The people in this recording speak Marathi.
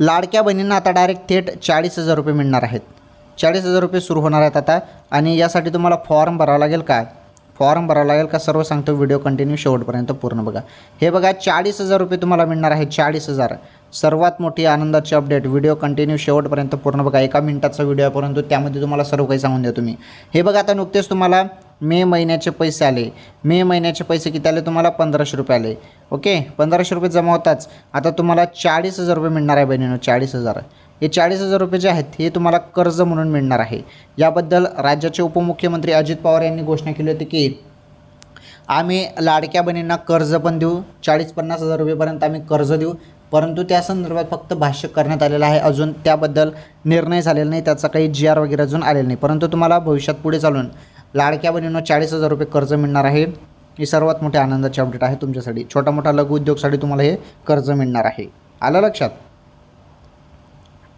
लाडक्या बहिणींना आता डायरेक्ट थेट 40,000 रुपये मिळणार आहेत. 40,000 रुपये सुरू होणार आहेत आता. आणि यासाठी तुम्हाला फॉर्म भरावा लागेल का? फॉर्म भरावा लागेल का सर्व सांगतो. व्हिडिओ कंटिन्यू शेवटपर्यंत पूर्ण बघा. हे बघा 40,000 रुपये तुम्हाला मिळणार आहेत. 40,000 सर्वात मोठी आनंदाची अपडेट. व्हिडिओ कंटिन्यू शेवटपर्यंत पूर्ण बघा. 1 मिनिटाचा व्हिडिओ आहे परंतु त्यामध्ये तुम्हाला सर्व काही सांगून देतो मी. हे बघा आता नुकतेच तुम्हाला मे महिन्याचे पैसे आले. मे महिन्याचे पैसे किती आले तुम्हाला? 1,500 रुपये आले. ओके, 1,500 रुपये जमा होताच आता तुम्हाला 40,000 रुपये मिळणार आहे बहिणींनो. 40,000 हे 40,000 रुपये जे आहेत हे तुम्हाला कर्ज म्हणून मिळणार आहे. याबद्दल राज्याचे उपमुख्यमंत्री अजित पवार यांनी घोषणा केली होती की आम्ही लाडक्या बहिणींना कर्ज पण देऊ. 40-50 हजार रुपयेपर्यंत आम्ही कर्ज देऊ. परंतु त्या संदर्भात फक्त भाष्य करण्यात आलेलं आहे. अजून त्याबद्दल निर्णय झालेला नाही. त्याचा काही GR वगैरे अजून आलेला नाही. परंतु तुम्हाला भविष्यात पुढे चालून लाडक्या बहिणींना 40,000 रुपये कर्ज मिळणार आहे. ही सर्वात मोठी आनंदाची अपडेट आहे तुमच्यासाठी. छोटा मोठा लघु उद्योगसाठी तुम्हाला हे कर्ज मिळणार आहे. आलं लक्षात?